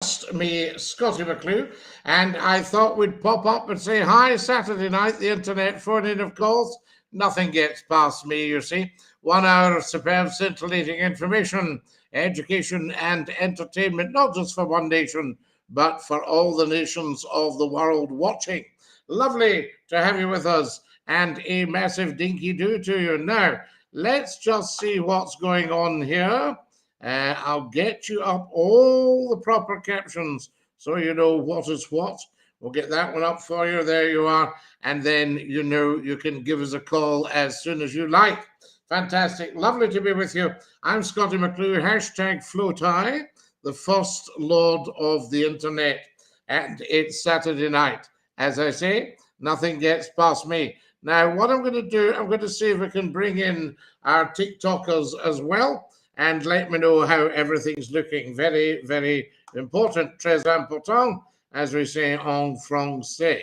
just me, Scottie McClue, and I thought we'd pop up and say hi Saturday night, the internet phone-in of course. Nothing gets past me, you see. 1 hour of superb, scintillating information, education and entertainment, not just for one nation, but for all the nations of the world watching. Lovely to have you with us, and a massive dinky do to you. Now, let's just see what's going on here. I'll get you up all the proper captions so you know what is what. We'll get that one up for you. There you are. And then you know you can give us a call as soon as you like. Fantastic. Lovely to be with you. I'm Scottie McClue, hashtag FloTie, the first lord of the internet. And it's Saturday night. As I say, nothing gets past me. Now, what I'm going to do, I'm going to see if we can bring in our TikTokers as well and let me know how everything's looking. Very, very important. Très important, as we say en français.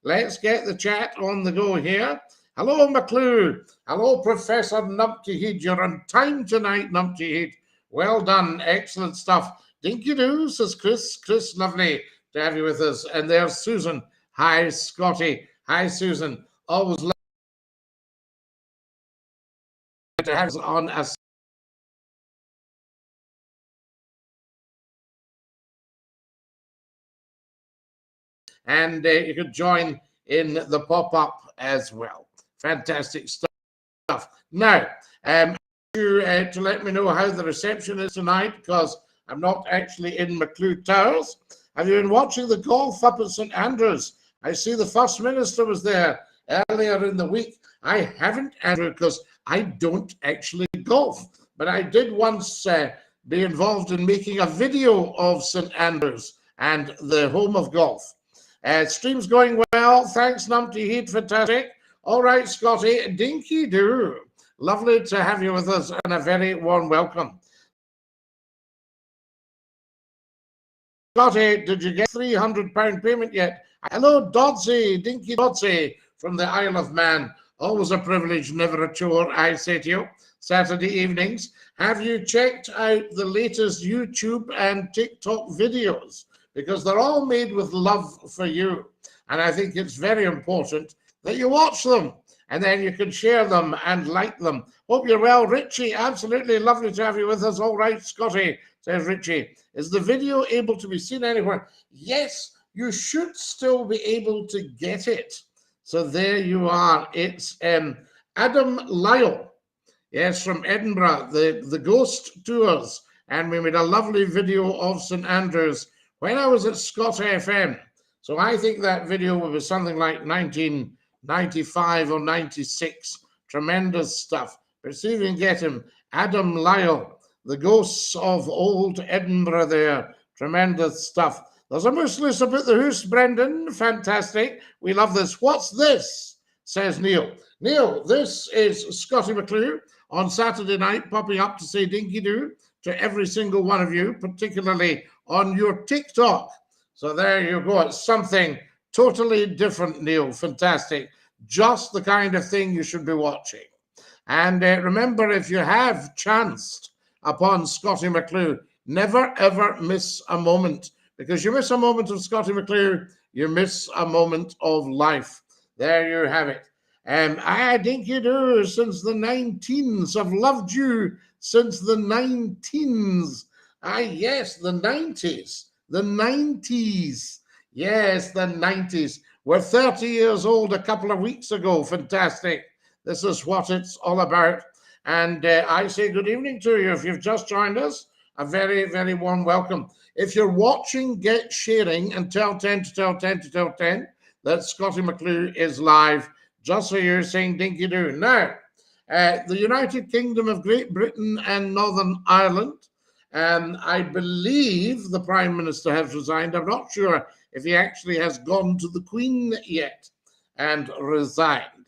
Let's get the chat on the go here. Hello, McClue. Hello, Professor Numpty Heed. You're on time tonight, Numpty Heed. Well done. Excellent stuff. Dinky do, says Chris. Chris, lovely to have you with us. And there's Susan. Hi, Scottie. Hi, Susan. Always lovely to have us on us. And you could join in the pop-up as well. Fantastic stuff. Now, to let me know how the reception is tonight, because I'm not actually in McClue Towers. Have you been watching the golf up at St Andrews? I see the First Minister was there earlier in the week. I haven't, Andrew, because I don't actually golf. But I did once be involved in making a video of St Andrews and the home of golf. Stream's going well. Thanks, Numpty Heat. Fantastic. All right, Scottie. Dinky do. Lovely to have you with us and a very warm welcome. Scottie, did you get £300 payment yet? Hello, Dodsey. Dinky Dodsey from the Isle of Man. Always a privilege, never a chore, I say to you. Saturday evenings. Have you checked out the latest YouTube and TikTok videos? Because they're all made with love for you. And I think it's very important that you watch them and then you can share them and like them. Hope you're well, Richie. Absolutely lovely to have you with us. All right, Scottie, says Richie. Is the video able to be seen anywhere? Yes, you should still be able to get it. So there you are. It's Adam Lyle, yes, from Edinburgh, the Ghost Tours. And we made a lovely video of St Andrews when I was at Scott FM. So I think that video was something like 1995 or 96. Tremendous stuff. But see if you can get him. Adam Lyle, the Ghosts of Old Edinburgh there. Tremendous stuff. There's a moose loose about the hoose, Brendan. Fantastic. We love this. What's this? Says Neil. Neil, this is Scottie McClue on Saturday night, popping up to say dinky do to every single one of you, particularly on your TikTok. So there you go. It's something totally different, Neil. Fantastic. Just the kind of thing you should be watching. And remember, if you have chanced upon Scottie McClue, never, ever miss a moment. Because you miss a moment of Scottie McClue, you miss a moment of life. There you have it. I think you do since the 19s. I've loved you since the 19s. Yes, the 90s. The 90s. Yes, the 90s. We're 30 years old a couple of weeks ago. Fantastic. This is what it's all about. And I say good evening to you. If you've just joined us, a very, very warm welcome. If you're watching, get sharing and tell 10 to tell 10 to tell 10 that Scottie McClue is live, just so you're saying dinky do. Now, the United Kingdom of Great Britain and Northern Ireland, I believe the Prime Minister has resigned. I'm not sure if he actually has gone to the Queen yet and resigned.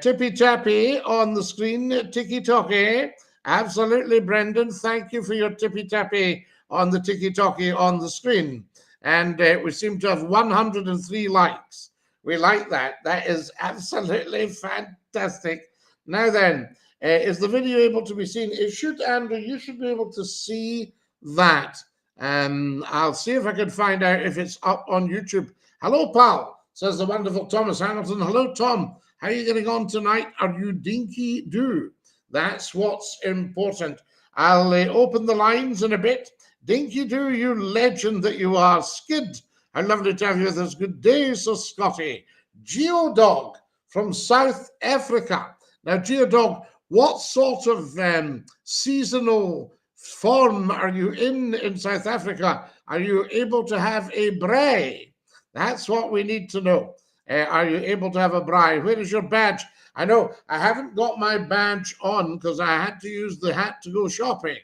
Tippy Tappy on the screen, Tiki Toki. Absolutely, Brendan. Thank you for your Tippy Tappy on the Tiki Toki on the screen. And we seem to have 103 likes. We like that. That is absolutely fantastic. Now then, is the video able to be seen? It should, Andrew, you should be able to see that. I'll see if I can find out if it's up on YouTube. Hello, pal, says the wonderful Thomas Hamilton. Hello, Tom. How are you getting on tonight? Are you dinky do? That's what's important. I'll open the lines in a bit. Dinky do, you legend that you are. Skid, how lovely to have you with us. Good day, Sir Scottie. Geodog from South Africa. Now, Geodog, what sort of seasonal form are you in South Africa? Are you able to have a braai? That's what we need to know. Are you able to have a braai? Where is your badge? I know I haven't got my badge on because I had to use the hat to go shopping.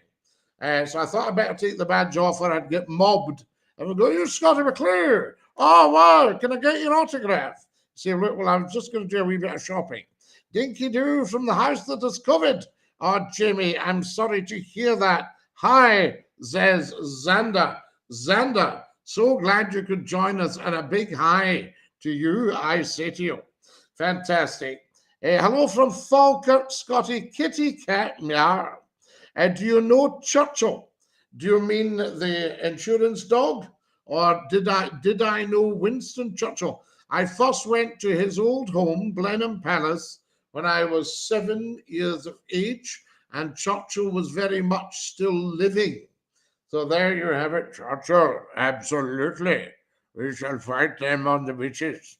So I thought I'd better take the badge off or I'd get mobbed. And we'll go, you're Scottie McClue. Oh, wow, can I get your autograph? Say, look, well, I'm just going to do a wee bit of shopping. Dinky Doo from the house that is covered. Oh, Jamie, I'm sorry to hear that. Hi, says Xander. Xander, so glad you could join us, and a big hi to you, I say to you. Fantastic. Hello from Falkirk, Scottie. Kitty cat. Yeah. Do you know Churchill? Do you mean the insurance dog? Or did I know Winston Churchill? I first went to his old home, Blenheim Palace, when I was 7 years of age, and Churchill was very much still living. So there you have it, Churchill. Absolutely. We shall fight them on the beaches.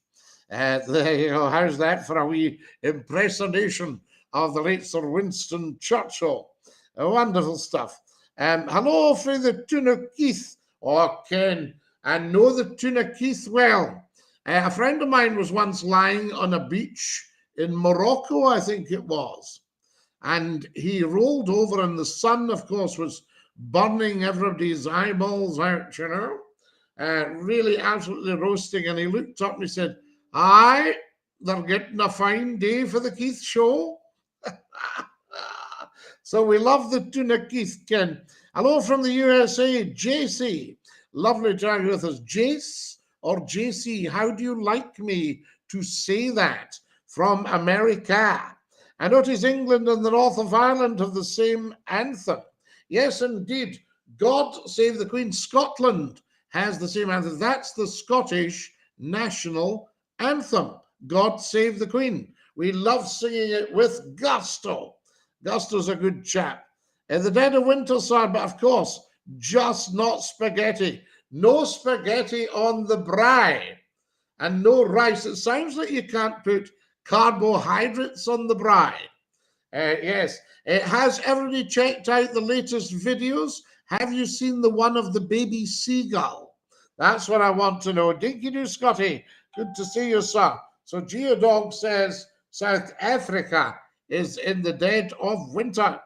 There you go. How's that for a wee impersonation of the late Sir Winston Churchill? Wonderful stuff. Hello from the Tuna Keith. Oh, Ken, I know the Tuna Keith well. A friend of mine was once lying on a beach in Morocco, I think it was. And he rolled over, and the sun, of course, was burning everybody's eyeballs out, you know, really absolutely roasting. And he looked up and he said, aye, they're getting a fine day for the Keith show. So we love the Tuna Keith, Ken. Hello from the USA, JC. Lovely to have you with us. Jace or JC, how do you like me to say that? From America. I notice England and the north of Ireland have the same anthem. Yes, indeed. God Save the Queen. Scotland has the same anthem. That's the Scottish national anthem. God Save the Queen. We love singing it with gusto. Gusto's a good chap. In the dead of winter, sir, but of course, just not spaghetti. No spaghetti on the braai. And no rice. It sounds like you can't put carbohydrates on the braai. Yes. Has everybody checked out the latest videos? Have you seen the one of the baby seagull? That's what I want to know. Dinky do, Scottie. Good to see you, sir. So Geodog says South Africa is in the dead of winter.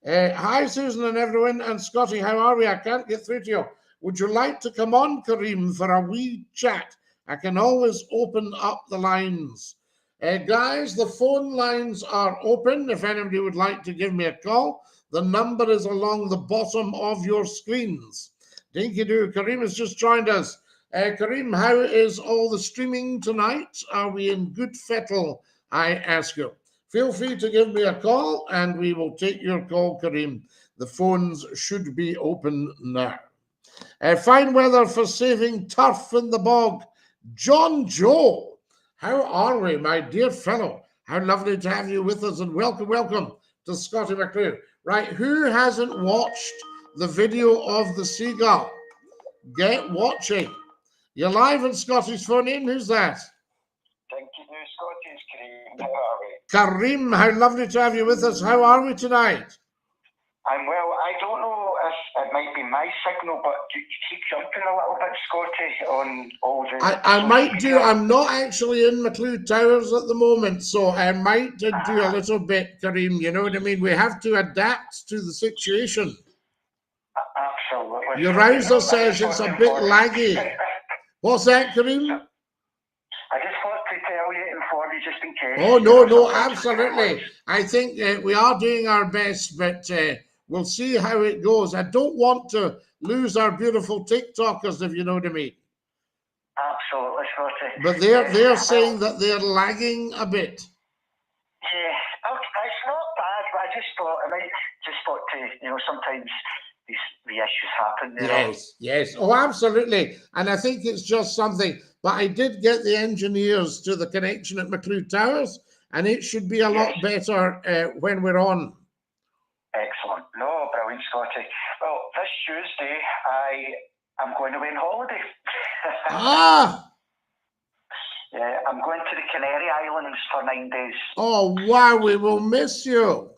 Hi, Susan and everyone. And Scottie, how are we? I can't get through to you. Would you like to come on, Kareem, for a wee chat? I can always open up the lines. Guys, the phone lines are open. If anybody would like to give me a call, the number is along the bottom of your screens. Dinky do. Kareem has just joined us. Kareem, how is all the streaming tonight? Are we in good fettle, I ask you? Feel free to give me a call and we will take your call, Kareem. The phones should be open now. Fine weather for saving turf in the bog. John Joe, how are we, my dear fellow? How lovely to have you with us, and welcome to Scottie McClue. Right, who hasn't watched the video of the seagull? Get watching. You're live on Scottie's phone in. Who's that? Thank you, Scottie. It's Kareem. How are we? Kareem, how lovely to have you with us. How are we tonight? I'm well. I don't know if it might be my signal, but you keep jumping a little bit, Scottie, on all the... I might do. I'm not actually in McClue Towers at the moment, so I might do a little bit, Kareem. You know what I mean? We have to adapt to the situation. Absolutely. Your rouser says it's a bit laggy. What's that, Kareem? I just thought to tell you for you just in case. Oh, no, absolutely. I think we are doing our best, but we'll see how it goes. I don't want to lose our beautiful TikTokers, if you know what I mean. Absolutely, Scottie. But they're saying that they're lagging a bit. Yeah, okay, it's not bad, but I just thought to, sometimes the issues happen. Yes. Oh, absolutely. And I think it's just something. But I did get the engineers to the connection at McClue Towers, and it should be a lot better when we're on. Excellent. No, brilliant, Scottie. Well, this Tuesday, I am going away on holiday. Yeah, I'm going to the Canary Islands for 9 days. Oh, wow, we will miss you.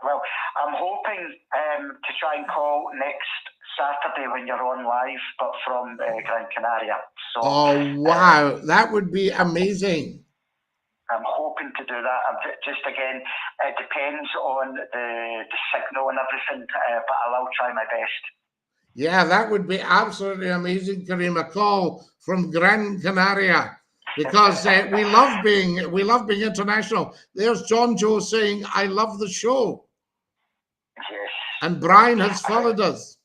Well, I'm hoping to try and call next Saturday when you're on live, but from Gran Canaria. So, oh, wow, that would be amazing. I'm hoping to do that. Just again, it depends on the signal and everything, but I'll try my best. Yeah, that would be absolutely amazing, Kareem. A call from Gran Canaria, because we love being international. There's John Joe saying, "I love the show." Yes. And Brian has followed us.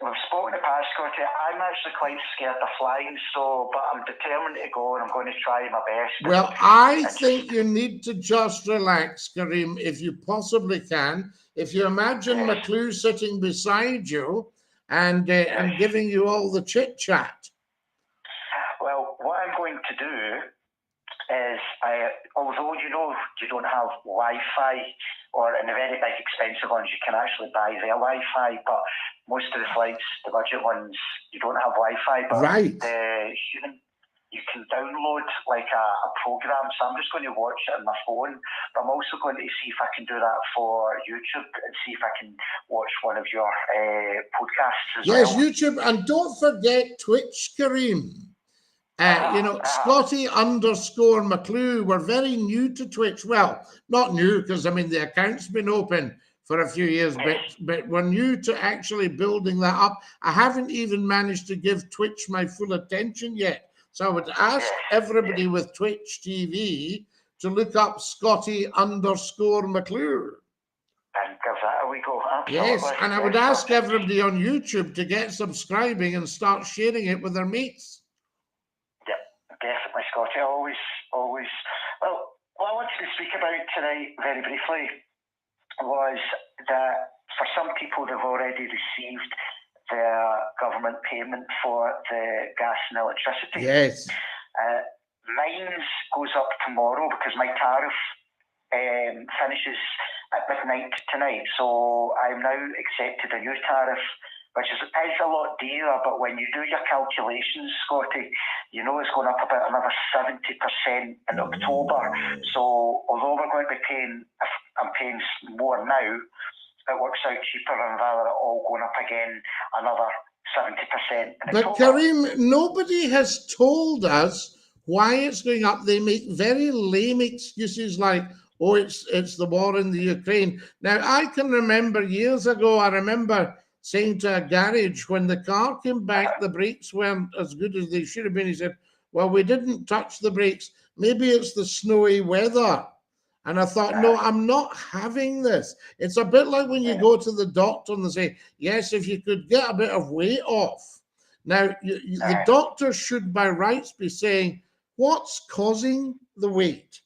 We've spoken in the past, Scottie. I'm actually quite scared of flying, but I'm determined to go, and I'm going to try my best. Well, I think you need to just relax, Kareem, if you possibly can. If you imagine McClue sitting beside you and giving you all the chit chat. Well, what I'm going to do is, although you don't have Wi-Fi, or in the very big expensive ones you can actually buy their Wi-Fi, but most of the flights, the budget ones, you don't have Wi-Fi. But you can download like a program. So I'm just going to watch it on my phone, but I'm also going to see if I can do that for YouTube and see if I can watch one of your podcasts as well. Yes, YouTube, and don't forget Twitch, Kareem. Scottie_McClue. We're very new to Twitch. Well, not new, because I mean the account's been open for a few years, but we're new to actually building that up. I haven't even managed to give Twitch my full attention yet. So I would ask everybody with Twitch TV to look up Scottie_McClue. And give that a wee go. Absolutely. Yes, and I would ask everybody on YouTube to get subscribing and start sharing it with their mates. Definitely, Scottie. Always. Well, what I wanted to speak about tonight, very briefly, was that for some people, they've already received their government payment for the gas and electricity. Yes. Mine goes up tomorrow because my tariff finishes at midnight tonight. So I'm now accepted a new tariff, which is a lot dearer, but when you do your calculations, Scottie, you know it's going up about another 70% in October. So although we're going to be paying, if I'm paying more now, it works out cheaper than rather it all going up again another 70% in But October. Kareem, nobody has told us why it's going up. They make very lame excuses like, oh, it's the war in the Ukraine. Now, I can remember years ago, I remember saying to a garage, when the car came back, the brakes weren't as good as they should have been. He said, well, we didn't touch the brakes. Maybe it's the snowy weather. And I thought, no, I'm not having this. It's a bit like when you go to the doctor and they say, yes, if you could get a bit of weight off. Now, the doctor should by rights be saying, what's causing the weight?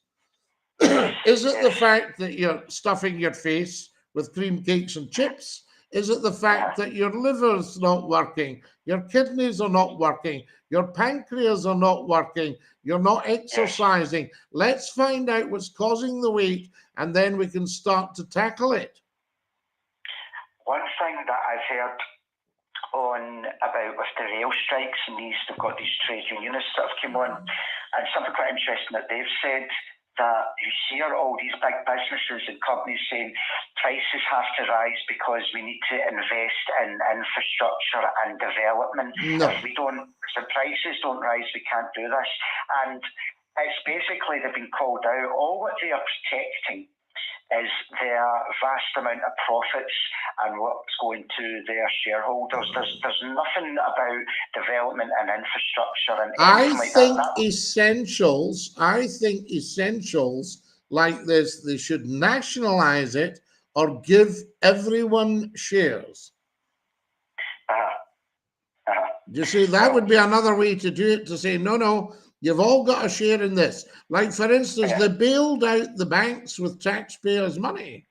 Is it the fact that you're stuffing your face with cream cakes and chips? Is it the fact that your liver's not working, your kidneys are not working, your pancreas are not working, you're not exercising? Let's find out what's causing the weight, and then we can start to tackle it. One thing that I've heard about with the rail strikes, and they've got these trade unionists that have come on, and something quite interesting that they've said, that you hear all these big businesses and companies saying prices have to rise because we need to invest in infrastructure and development. No. If the prices don't rise, we can't do this. And it's basically they've been called out. All what they are protecting is their vast amount of profits and what's going to their shareholders. There's nothing about development and infrastructure and anything like that. I think essentials like this, they should nationalize it or give everyone shares. You see, that would be another way to do it, to say, no, you've all got a share in this. Like, for instance, they bailed out the banks with taxpayers' money.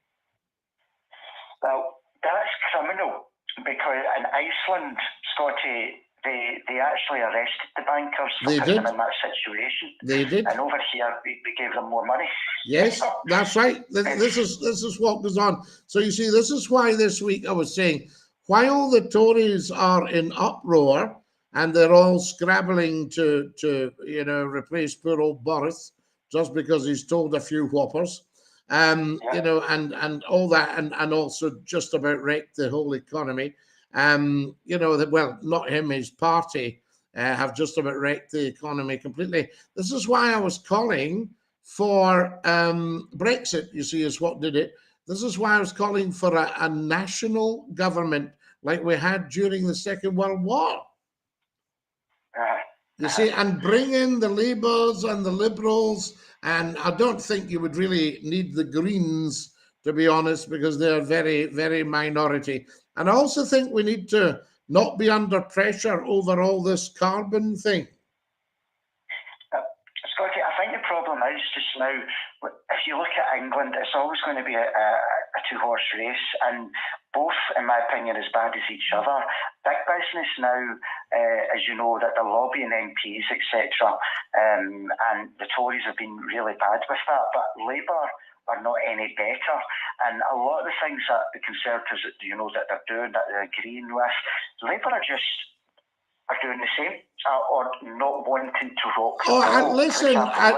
Well, That's criminal, because in Iceland, Scotty, they actually arrested the bankers for They putting did. them in that situation. They did. And over here, we gave them more money. Yes, that's right. This is what goes on. So you see, this is why this week I was saying, while the Tories are in uproar and they're all scrabbling to replace poor old Boris just because he's told a few whoppers, and all that, and also just about wrecked the whole economy. Well, not him, his party have just about wrecked the economy completely. This is why I was calling for Brexit, you see, is what did it. This is why I was calling for a national government like we had during the Second World War. You see, and bring in the Labours and the Liberals, and I don't think you would really need the Greens, to be honest, because they're very, very minority. And I also think we need to not be under pressure over all this carbon thing. Scotty, I think the problem is just now, if you look at England, it's always going to be a two-horse race, and both, in my opinion, as bad as each other. Big business now, as you know, that they're lobbying MPs, etc., and the Tories have been really bad with that, but Labour are not any better. And a lot of the things that the Conservatives, that they're doing, that they're agreeing with, Labour are doing the same, or not wanting to rock the boat. Listen,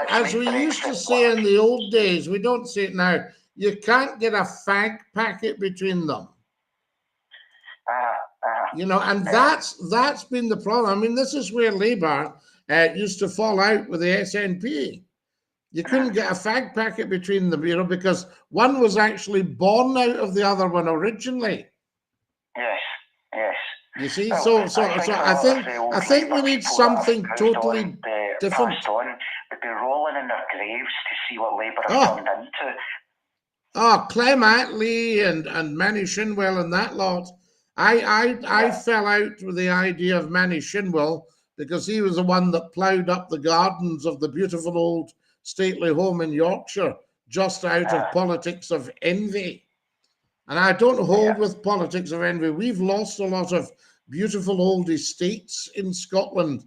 as we used to say in the old days, we don't say it now, you can't get a fag packet between them. And that's been the problem. I mean, this is where Labour used to fall out with the SNP. You couldn't get a fag packet between them, because one was actually born out of the other one originally. Yes. You see, so I think we need something totally different. They'd be rolling in their graves to see what Labour have turned into. Clem Attlee and Manny Shinwell and that lot. I fell out with the idea of Manny Shinwell because he was the one that ploughed up the gardens of the beautiful old stately home in Yorkshire just out of politics of envy. And I don't hold with politics of envy. We've lost a lot of beautiful old estates in Scotland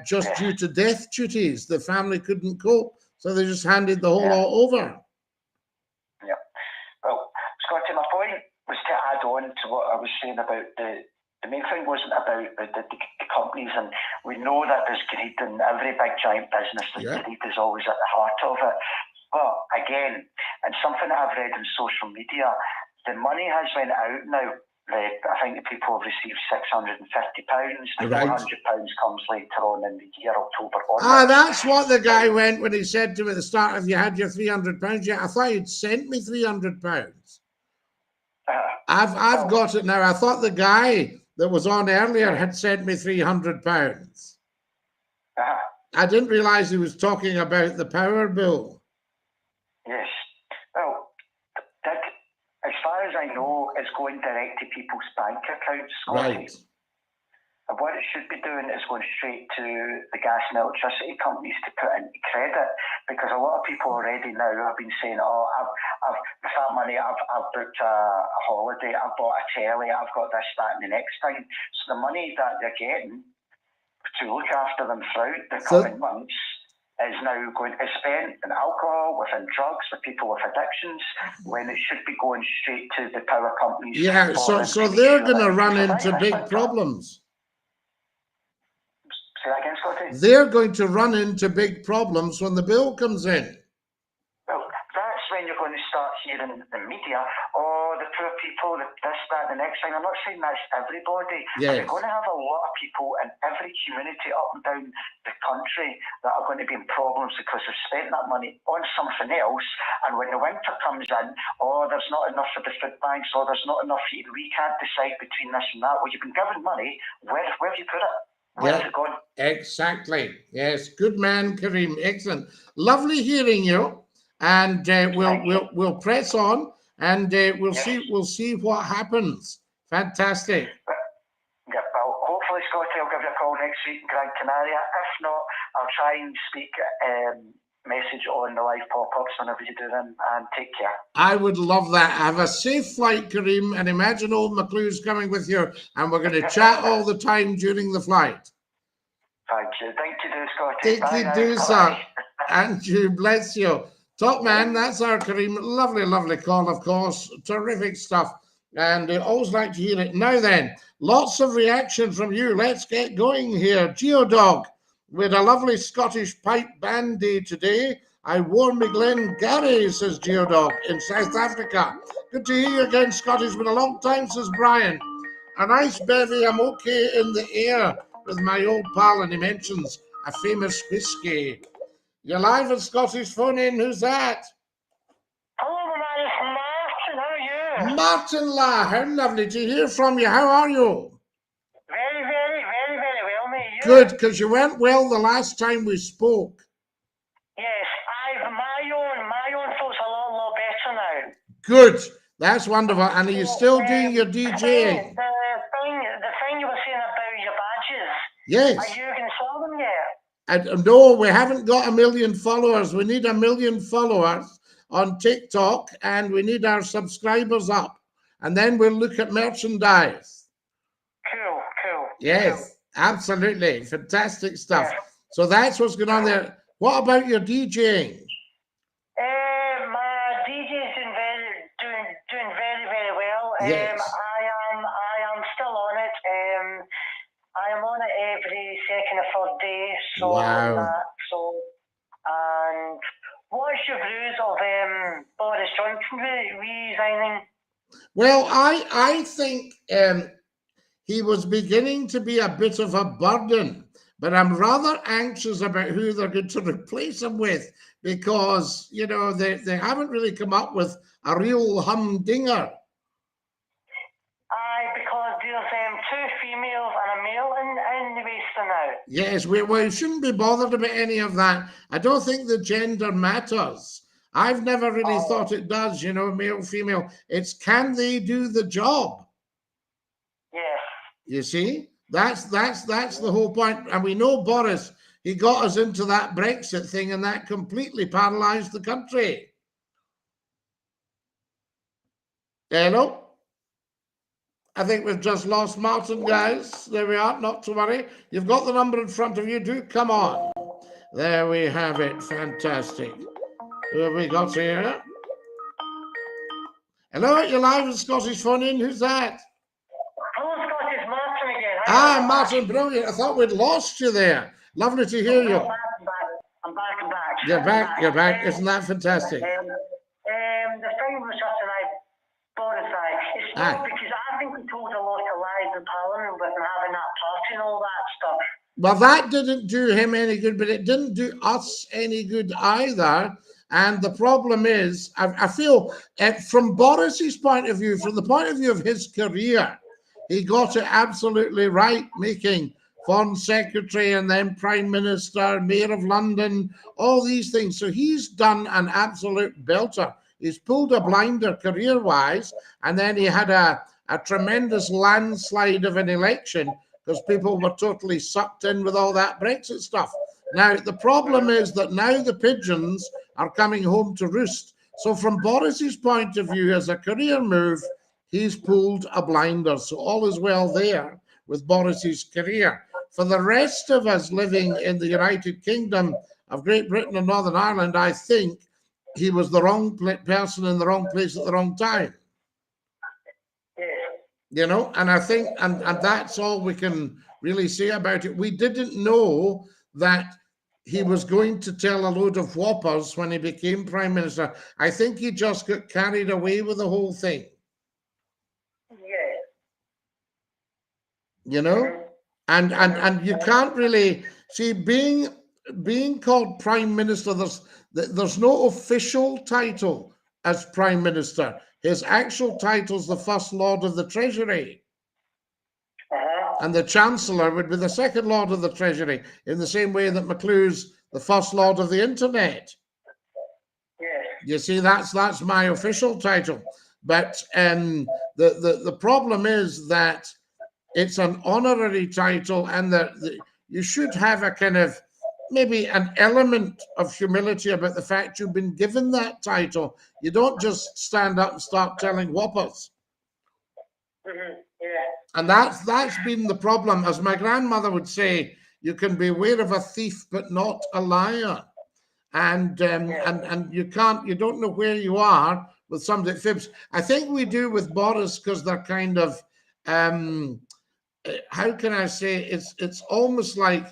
just due to death duties. The family couldn't cope, so they just handed the whole lot over. Yeah. Well, Scotty, my point was to add on to what I was saying about the main thing wasn't about the companies, and we know that there's greed in every big giant business. Greed is always at the heart of it. But again, and something that I've read in social media, the money has went out now. I think the people have received £650. The £400 comes later on in the year, October onwards. That's what the guy went when he said to me at the start, have you had your £300 yet? I thought he'd sent me £300. I've got it now. I thought the guy that was on earlier had sent me £300. I didn't realise he was talking about the power bill. Yes. Well, that, as far as I know, it's going direct to people's bank accounts. Right. And what it should be doing is going straight to the gas and electricity companies to put into credit, because a lot of people already now have been saying, I've with that money, I've booked a holiday, I've bought a telly, I've got this, that, and the next thing. So the money that they're getting to look after them throughout the coming months is now going to be spent in alcohol, within drugs, for people with addictions, when it should be going straight to the power companies. Yeah, so they're going to run into big problems. Say that again, Scotty? They're going to run into big problems when the bill comes in. Well, that's when you're going to start hearing the media, the poor people, this, that, the next thing. I'm not saying that's everybody. Yes. You're going to have a lot of people in every community up and down the country that are going to be in problems because they've spent that money on something else, and when the winter comes in, there's not enough for the food banks, there's not enough for you. We can't decide between this and that. Well, you've been given money, where have you put it? Where's it gone? Exactly. Yes. Good man, Kareem. Excellent. Lovely hearing you. And we'll press on, and we'll see what happens. Fantastic. Yeah, well, hopefully, Scotty, I'll give you a call next week in Gran Canaria. If not, I'll try and speak message on the live pop-ups whenever you do them, and take care. I would love that. Have a safe flight, Kareem, and imagine old McClue's coming with you, and we're going to chat all the time during the flight. Thank you. Thank you, Scottie. Thank you, do, sir. And you, bless you. Top man, that's our Kareem. Lovely, lovely call, of course. Terrific stuff. And I always like to hear it. Now then, lots of reaction from you. Let's get going here. Geodog, with a lovely Scottish pipe band day today. I wore my Glengarry, says Geodog, in South Africa. Good to hear you again, Scottish. It's been a long time, says Brian. A nice bevy, I'm okay in the air with my old pal, and he mentions a famous whiskey. You're live at Scottish Phone In. Who's that? Hello, Martin. How are you? Martin La, how lovely to hear from you. How are you? Very well, mate. You? Good, because you went well the last time we spoke. Yes, my own feels a lot better now. Good, that's wonderful. And are you still doing your DJing? The thing you were saying about your badges. Yes. Are you going to sell them yet? No, we haven't got 1 million followers. We need 1 million followers on TikTok, and we need our subscribers up. And then we'll look at merchandise. Cool. Yes, cool. Absolutely. Fantastic stuff. Yeah. So that's what's going on there. What about your DJing? My DJ's doing very well. Yes. I am still on it. I am on it every second or third day. So wow. And what's your views of Boris Johnson resigning? Well, I think he was beginning to be a bit of a burden, but I'm rather anxious about who they're going to replace him with, because, you know, they haven't really come up with a real humdinger. Because there's 2 females and a male in the Western now. Yes, we shouldn't be bothered about any of that. I don't think the gender matters. I've never really thought it does, you know, male, female. It's can they do the job? Yes. You see? That's the whole point. And we know Boris, he got us into that Brexit thing, and that completely paralyzed the country. Hello? I think we've just lost Martin, guys. There we are, not to worry. You've got the number in front of you. Do come on. There we have it. Fantastic. Who have we got here? Hello, you're live with Scottish Phone In. Who's that? Hello, Scott. It's Martin again. Martin, brilliant. I thought we'd lost you there. Lovely to hear you. I'm back. You're back. Isn't that fantastic? The thing was just Boris, it's not because I think he told a lot of lies in Parliament with having that party and all that stuff. Well, that didn't do him any good, but it didn't do us any good either. And the problem is, I feel, from Boris's point of view, from the point of view of his career, he got it absolutely right, making Foreign Secretary and then Prime Minister, Mayor of London, all these things. So he's done an absolute belter. He's pulled a blinder career-wise, and then he had a tremendous landslide of an election because people were totally sucked in with all that Brexit stuff. Now, the problem is that now the pigeons are coming home to roost. So from Boris's point of view, as a career move, he's pulled a blinder. So all is well there with Boris's career. For the rest of us living in the United Kingdom of Great Britain and Northern Ireland, I think he was the wrong person in the wrong place at the wrong time. Yeah. You know, and I think, and that's all we can really say about it. We didn't know that he was going to tell a load of whoppers when he became Prime Minister. I think he just got carried away with the whole thing. Yeah. You know? And you can't really see being called Prime Minister, there's no official title as Prime Minister. His actual title is the First Lord of the Treasury. And the Chancellor would be the Second Lord of the Treasury, in the same way that McClue's the First Lord of the Internet. Yes. You see, that's my official title. But the problem is that it's an honorary title, and you should have a kind of maybe an element of humility about the fact you've been given that title. You don't just stand up and start telling whoppers. Yeah. And that's been the problem. As my grandmother would say, you can beware of a thief, but not a liar. And you don't know where you are with some that fibs. I think we do with Boris because they're kind of, how can I say, it's almost like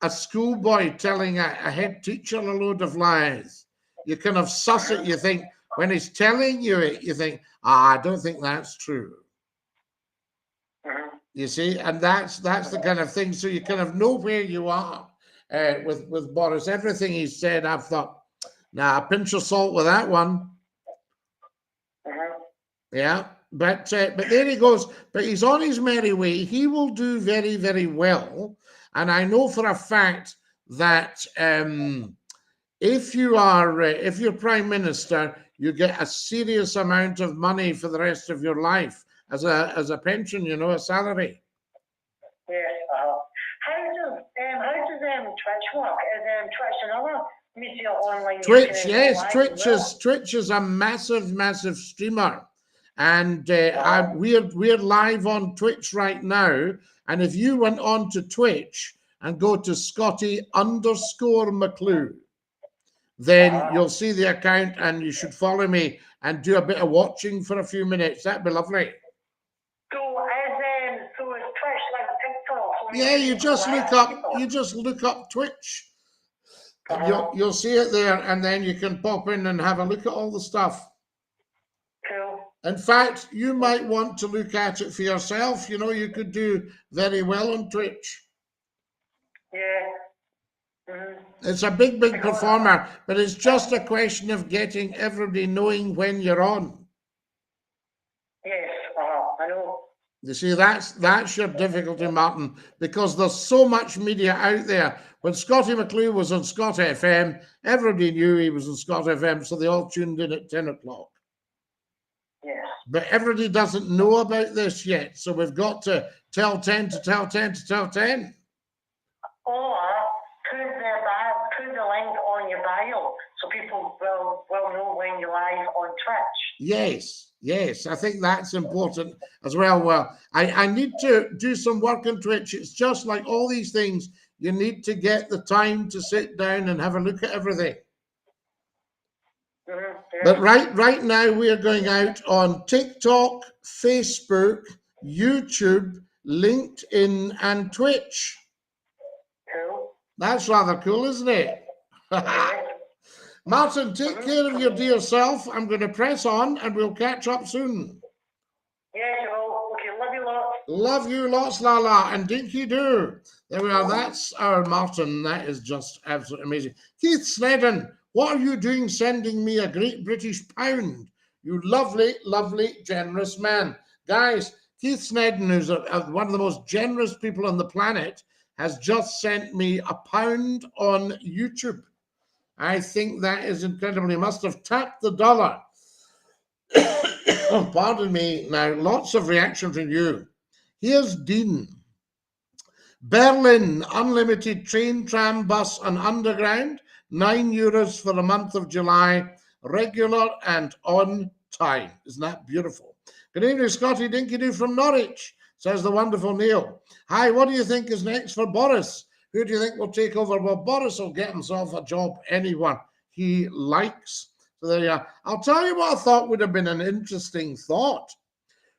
a schoolboy telling a head teacher a load of lies. You kind of suss it. You think when he's telling you it, you think, I don't think that's true. You see, and that's the kind of thing. So you kind of know where you are with Boris. Everything he said, I've thought, nah, a pinch of salt with that one. Yeah, but there he goes. But he's on his merry way. He will do very, very well. And I know for a fact that if you're prime minister, you get a serious amount of money for the rest of your life as a pension, a salary. Yes. How does Twitch work? Is Twitch another media online? Twitch, yes, Twitch is a massive streamer, and we're live on Twitch right now. And if you went on to Twitch and go to Scottie_McClue, then you'll see the account, and you should follow me and do a bit of watching for a few minutes. That'd be lovely. So is Twitch like TikTok? Yeah, you just look up Twitch. You'll see it there, and then you can pop in and have a look at all the stuff. Cool. In fact, you might want to look at it for yourself. You could do very well on Twitch. Yeah. It's a big performer, but it's just a question of getting everybody knowing when you're on. Yes, I know. You see, that's your difficulty, Martin, because there's so much media out there. When Scottie McClue was on Scott FM, everybody knew he was on Scott FM, so they all tuned in at 10 o'clock. Yes. But everybody doesn't know about this yet, so we've got to tell 10 to tell 10 to tell 10. Or put the link on your bio so people will know when you're live on Twitch. Yes, I think that's important as well. Well, I need to do some work on Twitch. It's just like all these things, you need to get the time to sit down and have a look at everything. Yeah. But right now we are going out on TikTok, Facebook, YouTube, LinkedIn, and Twitch. Cool. That's rather cool, isn't it? Martin, take care of your dear self. I'm going to press on, and we'll catch up soon. Yeah, you will. Okay, love you lots. Love you lots, Lala, and dinky do. There we are. That's our Martin. That is just absolutely amazing. Keith Snedden, what are you doing sending me a Great British pound? You lovely, generous man. Guys, Keith Snedden, who's one of the most generous people on the planet, has just sent me £1 on YouTube. I think that is incredible. He must have tapped the dollar. Oh, pardon me. Now, lots of reaction from you. Here's Dean. Berlin, unlimited train, tram, bus, and underground. €9 for the month of July. Regular and on time. Isn't that beautiful? Good evening, Scottie Dinky-Doo from Norwich, says the wonderful Neil. Hi, what do you think is next for Boris? Who do you think will take over? Well, Boris will get himself a job anyone he likes. So there you are. I'll tell you what I thought would have been an interesting thought.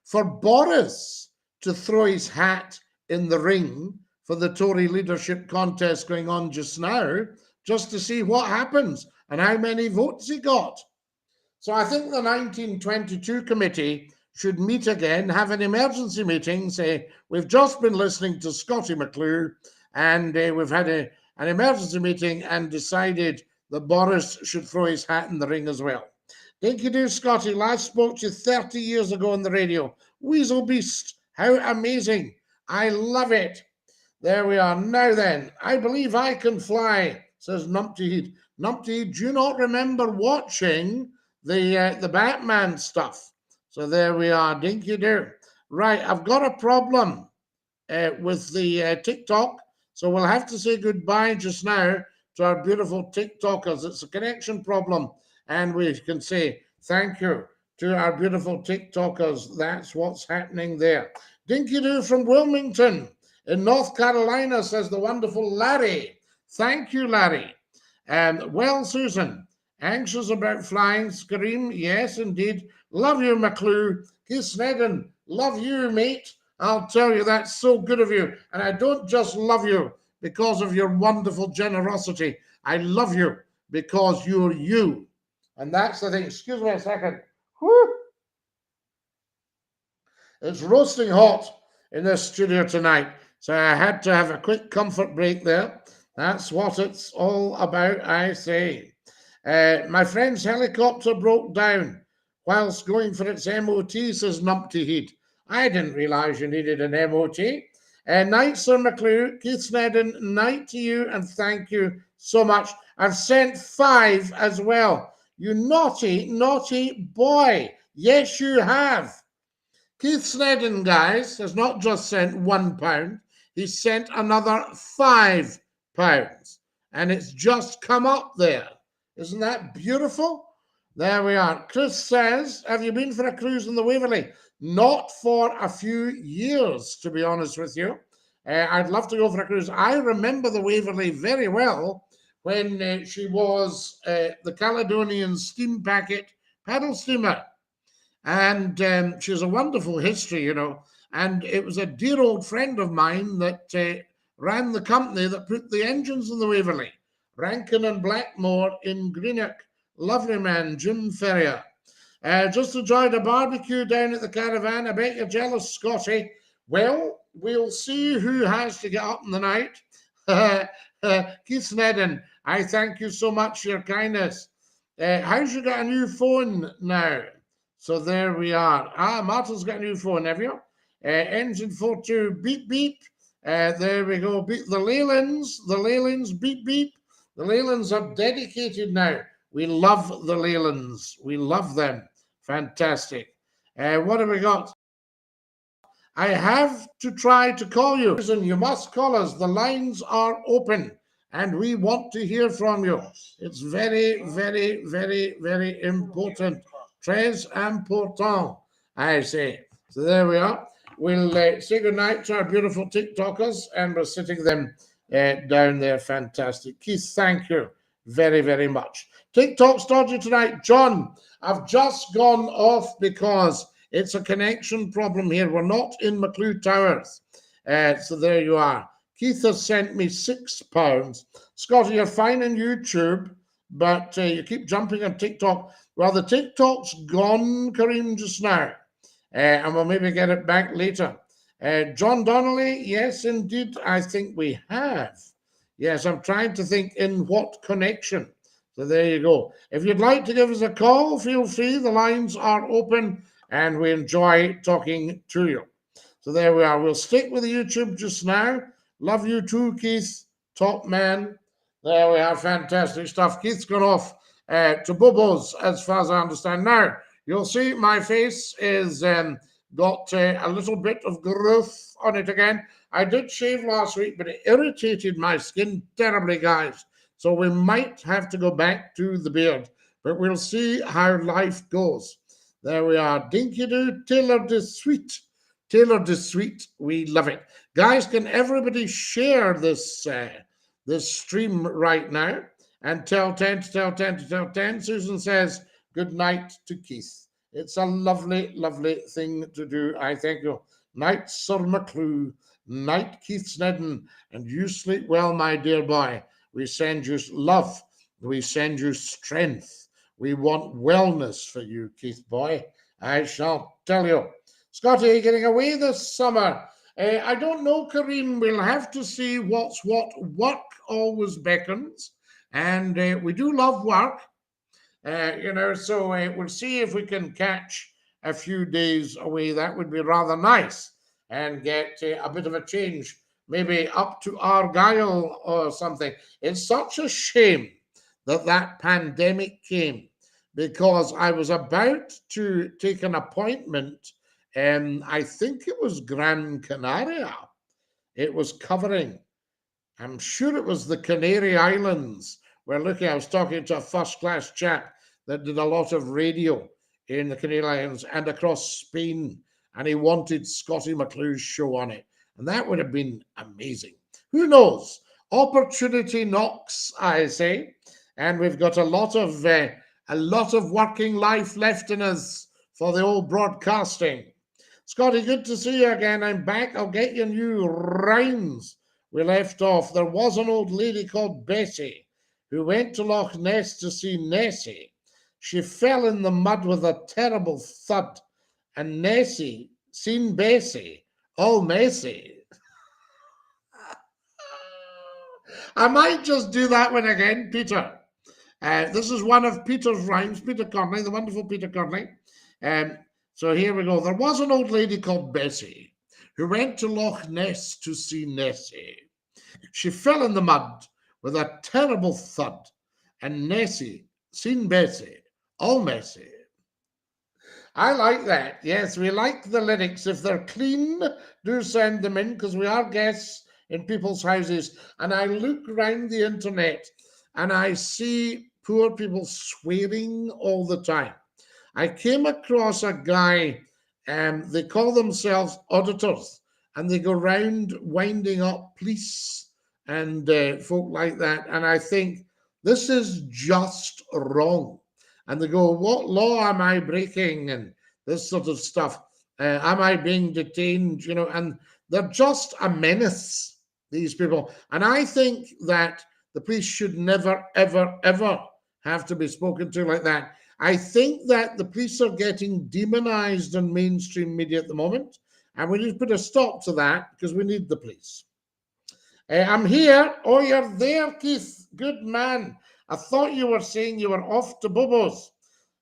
For Boris to throw his hat in the ring for the Tory leadership contest going on just now, just to see what happens and how many votes he got. So I think the 1922 committee should meet again, have an emergency meeting, say, we've just been listening to Scottie McClue, and we've had an emergency meeting and decided that Boris should throw his hat in the ring as well. Dinky-Doo, Scottie, last spoke to you 30 years ago on the radio. Weasel Beast, how amazing. I love it. There we are. Now then, I believe I can fly, says Numpty Heed. Numpty Heed, do you not remember watching the Batman stuff? So there we are, Dinky-Doo. Right, I've got a problem with the TikTok, so we'll have to say goodbye just now to our beautiful TikTokers. It's a connection problem, and we can say thank you to our beautiful TikTokers. That's what's happening there. Dinky Doo from Wilmington in North Carolina, says the wonderful Larry. Thank you, Larry. And well, Susan, anxious about flying. Scream, yes, indeed. Love you, McClue. Keith Snedden, love you, mate. I'll tell you, that's so good of you. And I don't just love you because of your wonderful generosity. I love you because you're you. And that's the thing. Excuse me a second. Whew. It's roasting hot in this studio tonight, so I had to have a quick comfort break there. That's what it's all about, I say. My friend's helicopter broke down whilst going for its MOT, says Numpty Heat. I didn't realise you needed an MOT. Night, Sir McClue, Keith Snedden, night to you, and thank you so much. I've sent 5 as well. You naughty, naughty boy. Yes, you have. Keith Snedden, guys, has not just sent £1, he's sent another £5. And it's just come up there. Isn't that beautiful? There we are. Chris says, have you been for a cruise in the Waverley? Not for a few years, to be honest with you. I'd love to go for a cruise. I remember the Waverley very well when she was the Caledonian Steam Packet paddle steamer. And she has a wonderful history, you know. And it was a dear old friend of mine that ran the company that put the engines in the Waverley. Rankin and Blackmore in Greenock. Lovely man, Jim Ferrier. Just enjoyed a barbecue down at the caravan. I bet you're jealous, Scottie. Well, we'll see who has to get up in the night. Keith Snedden, I thank you so much for your kindness. How's you got a new phone now? So there we are. Martin's got a new phone, have you? Engine 42, beep, beep. There we go. The Leylands, beep, beep. The Leylands are dedicated now. We love the Leylands. We love them. Fantastic. What have we got? I have to try to call you. You must call us. The lines are open and we want to hear from you. It's very, very, very, very important. Très important, I say. So there we are. We'll say goodnight to our beautiful TikTokers, and we're sitting them down there. Fantastic. Keith, thank you very, very much. TikTok started tonight. John, I've just gone off because it's a connection problem here. We're not in McClue Towers. So there you are. Keith has sent me £6. Scottie, you're fine on YouTube, but you keep jumping on TikTok. Well, the TikTok's gone, Kareem, just now. And we'll maybe get it back later. John Donnelly, yes, indeed, I think we have. Yes, I'm trying to think in what connection. So there you go. If you'd like to give us a call, feel free. The lines are open and we enjoy talking to you. So there we are. We'll stick with the YouTube just now. Love you too, Keith. Top man. There we are. Fantastic stuff. Keith's gone off to Bobo's, as far as I understand. Now, you'll see my face is got a little bit of growth on it again. I did shave last week, but it irritated my skin terribly, guys. So we might have to go back to the beard, but we'll see how life goes. There we are. Dinky Doo, Taylor de Sweet. Taylor de Sweet, we love it. Guys, can everybody share this this stream right now? And tell 10 to tell 10 to tell 10. Susan says, good night to Keith. It's a lovely, lovely thing to do. I thank you. Night, Sir McClue. Night, Keith Snedden. And you sleep well, my dear boy. We send you love. We send you strength. We want wellness for you, Keith boy. I shall tell you. Scottie, are you getting away this summer? I don't know, Kareem. We'll have to see what's what. Work always beckons. And we do love work. You know, so we'll see if we can catch a few days away. That would be rather nice and get a bit of a change, maybe up to Argyll or something. It's such a shame that that pandemic came, because I was about to take an appointment, and I think it was Gran Canaria. It was covering I'm sure it was the Canary Islands. I was talking to a first-class chap that did a lot of radio in the Canary Islands and across Spain, and he wanted Scottie McClue's show on it. And that would have been amazing. Who knows? Opportunity knocks, I say, and we've got a lot of working life left in us for the old broadcasting. Scottie, good to see you again. I'm back. I'll get you new rhymes. We left off. There was an old lady called Bessie who went to Loch Ness to see Nessie. She fell in the mud with a terrible thud, and Nessie seen Bessie all messy. I might just do that one again, Peter. This is one of Peter's rhymes, Peter Conley, the wonderful Peter Conley. So here we go. There was an old lady called Bessie who went to Loch Ness to see Nessie. She fell in the mud with a terrible thud, and Nessie seen Bessie all messy. I like that. Yes, we like the lyrics. If they're clean, do send them in, because we are guests in people's houses. And I look around the internet and I see poor people swearing all the time. I came across a guy, they call themselves auditors, and they go round winding up police and folk like that. And I think this is just wrong. And they go, what law am I breaking? And this sort of stuff. Am I being detained? You know, and they're just a menace, these people. And I think that the police should never, ever, ever have to be spoken to like that. I think that the police are getting demonized in mainstream media at the moment. And we need to put a stop to that, because we need the police. I'm here. Oh, you're there, Keith. Good man. I thought you were saying you were off to Bobo's.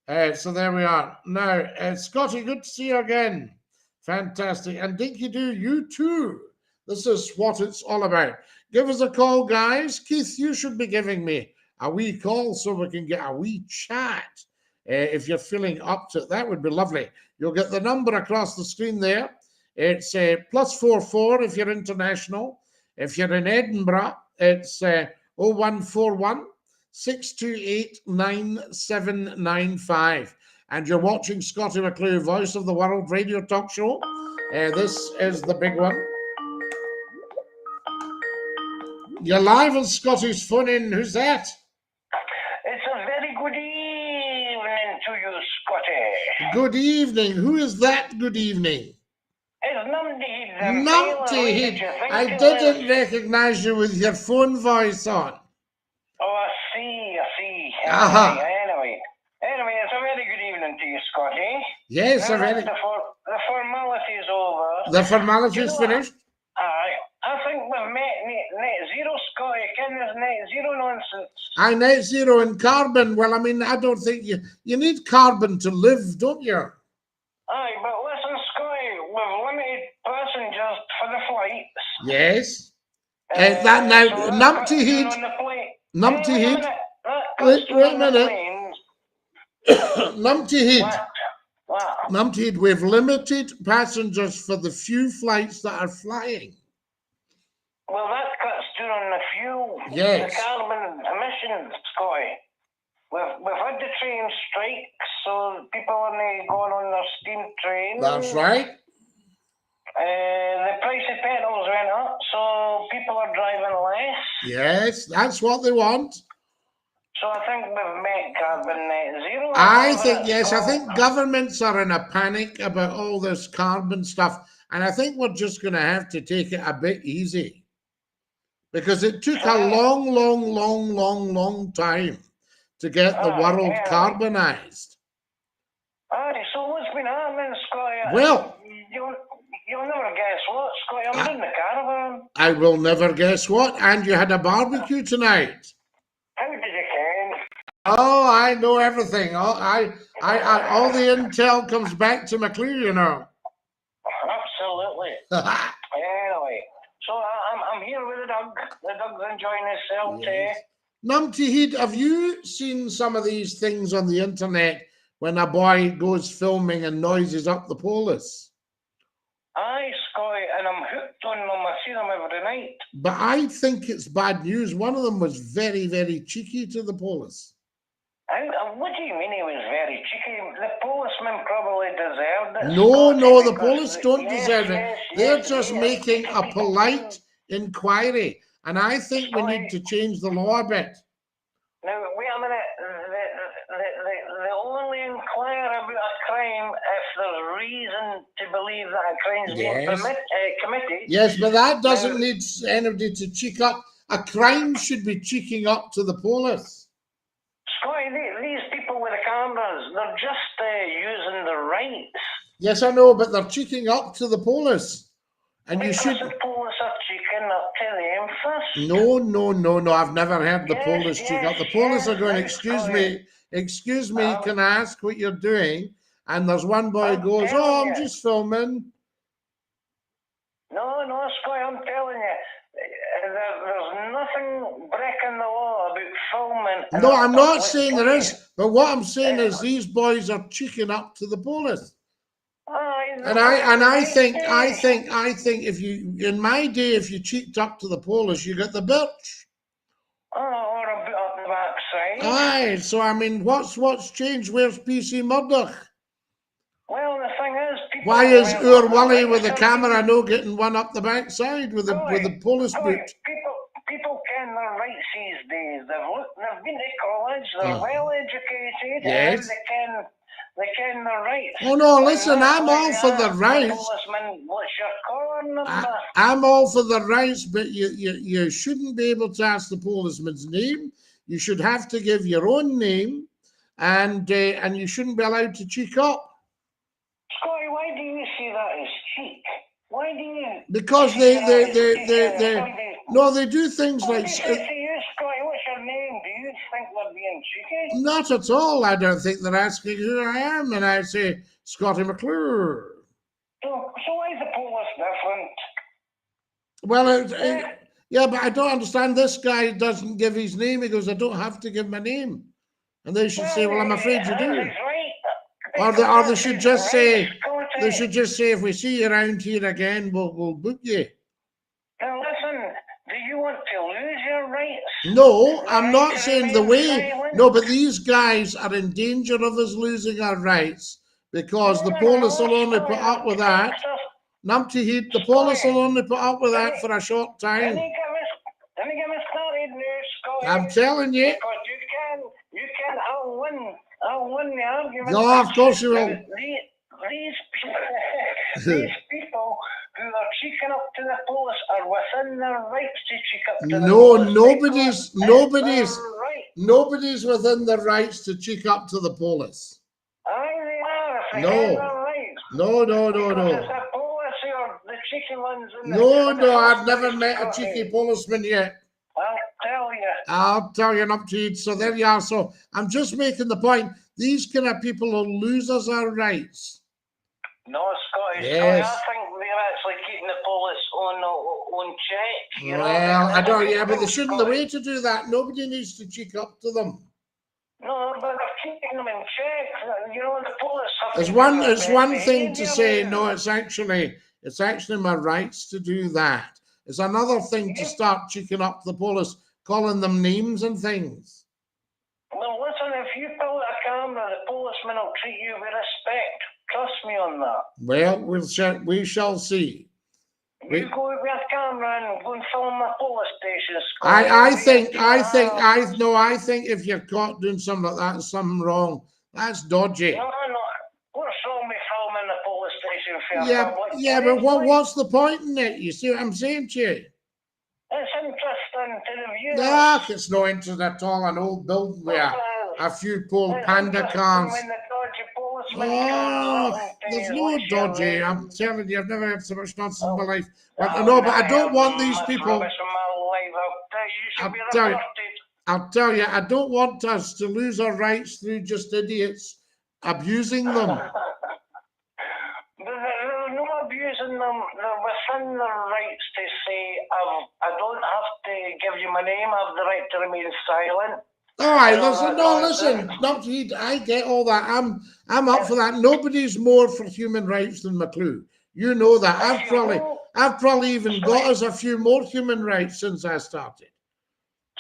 So there we are. Now, Scottie, good to see you again. Fantastic. And Dinky Doo, you too. This is what it's all about. Give us a call, guys. Keith, you should be giving me a wee call so we can get a wee chat. If you're feeling up to it, that would be lovely. You'll get the number across the screen there. It's +44 if you're international. If you're in Edinburgh, it's 0141 628 9795. And you're watching Scottie McClue, Voice of the World Radio Talk Show. This is the big one. You're live on Scottie's phone in. Who's that? It's a very good evening to you, Scottie. Good evening. Who is that? Good evening. It's Numpty. Numpty. I didn't recognize you with your phone voice on. Oh, I see. Uh-huh. Anyway, it's a very good evening to you, Scottie. Yes, the formality's over. The formality's finished? I think we've met net zero, Scottie. Ken, there's net zero nonsense. Net zero and carbon. Well, I mean, I don't think you need carbon to live, don't you? Aye, but listen, Scottie, we've limited passengers for the flights. Yes. That now, Numpty Heat. Numpty Heat. Wait a minute. Numpty Heat. What? Numpty Heat, we've limited passengers for the few flights that are flying. Well, that cuts down on the fuel. Yes. The carbon emissions, Scottie. We've had the train strikes, so people aren't going on their steam trains. That's right. The price of petrol's went up, so people are driving less. Yes, that's what they want. So I think we've met carbon net zero. I think governments are in a panic about all this carbon stuff, and I think we're just going to have to take it a bit easy, because it took a long time to get the world carbonized. So what's been happening, Scottie? Well, you'll never guess what, Scottie. I'm in the caravan. I will never guess what. And you had a barbecue tonight. How did you ken? Oh, I know everything. All the intel comes back to McClue, you know. Absolutely. Anyway, so I'm here with the dog. The dog's enjoying himself today. Numpty Heat, have you seen some of these things on the internet when a boy goes filming and noises up the polis? Aye, Scotty, and I'm hooked on them. I see them every night. But I think it's bad news. One of them was very, very cheeky to the police. What do you mean he was very cheeky? The policeman probably deserved it. No, Scotty, no, the because police don't yes, deserve it. yes, They're yes, just yes, making a people polite inquiry. And I think we Scotty, need to change the law a bit. now, wait a minute. The only inquire about a crime if there's reason to believe that a crime's been Yes. committed. Yes, but that doesn't Now, need anybody to cheek up. A crime should be cheeking up to the police. Scotty, these people with the cameras, they're just using their rights. Yes, I know, but they're cheeking up to the police. And you Because should... the police are cheeking up to them first. No, no, no, no. I've never heard the Yes, police cheek up. yes, The police yes, are going, right, excuse me, can I ask what you're doing? And there's one boy I'm goes, telling oh, I'm you. just filming. No, Scotty, I'm telling you. There's nothing breaking the law about filming. No, I'm not saying there is, but what I'm saying is these boys are cheeking up to the police. And I think if you, in my day, if you cheeked up to the police, you got the birch. Oh, or a bit up the backside. Aye, so I mean, what's changed? Where's PC Murdoch? Well, the thing is, people... Why is Ur Wally with the camera no getting one up the backside with the police boot? People ken their rights these days. They've been to college, they're well educated, yes. and they ken their rights. Oh no, listen, I'm all for the rights. Policeman, what's your collar number? I'm all for the rights, but you shouldn't be able to ask the policeman's name. You should have to give your own name, and you shouldn't be allowed to cheek up. Scotty, why do you see that as cheek? Why do you? Because they do things like. Scotty, what's your name? Do you think they're being cheeky? Not at all. I don't think they're asking who I am, and I say SCOTTIE McCLUE. So why is the police different? Well, yeah, but I don't understand. This guy doesn't give his name. He goes, I don't have to give my name, and they should say, well, I'm afraid you do. Right. Or they should just say, if we see you around here again, we'll book you. Now listen, do you want to lose your rights? No, I'm not saying the way. No, but these guys are in danger of us losing our rights because the police will only put up with that. Numpty heat, the police will only put up with that for a short time. Let me get me started now, Scotty. I'm telling you. Because you can, I'll win the argument. No, of course you will. These people who are cheeking up to the police are within their rights to cheek up to the No, police. nobody's within their rights to cheek up to the police. Aye, they are. No. No. It's the police who are the cheeky ones. No, I've never met a cheeky policeman yet. I'll tell you not to. So there you are. So I'm just making the point. These kind of people will lose us our rights. No, Scotty. Yes. I think they're actually keeping the police on check. Well, I don't. Yeah, but they shouldn't. The way to do that, nobody needs to cheek up to them. No, but they're keeping them in check. The police have It's one thing to say no. It's actually my rights to do that. It's another thing to start cheeking up the police, calling them names and things. Well, listen, if you pull a camera, the policeman will treat you with respect. Trust me on that. Well, we shall see. You go with a camera and go and film a police station. I think if you're caught doing something like that, there's something wrong. That's dodgy. No. What's wrong with filming the police station? Yeah, but what's the point in it? You see what I'm saying to you? It's interesting to the viewers. It's no interest at all. An old building where a few old panda cars. There's no dodgy. I'm telling you, I've never had so much nonsense in my life. But I don't want these people. I'll tell you, I don't want us to lose our rights through just idiots abusing them. They're not abusing them. They're within their rights to say, I don't have to give you my name. I have the right to remain silent. All right, listen. I get all that. I'm up for that. Nobody's more for human rights than McClue. You know that. If I've probably even got us a few more human rights since I started.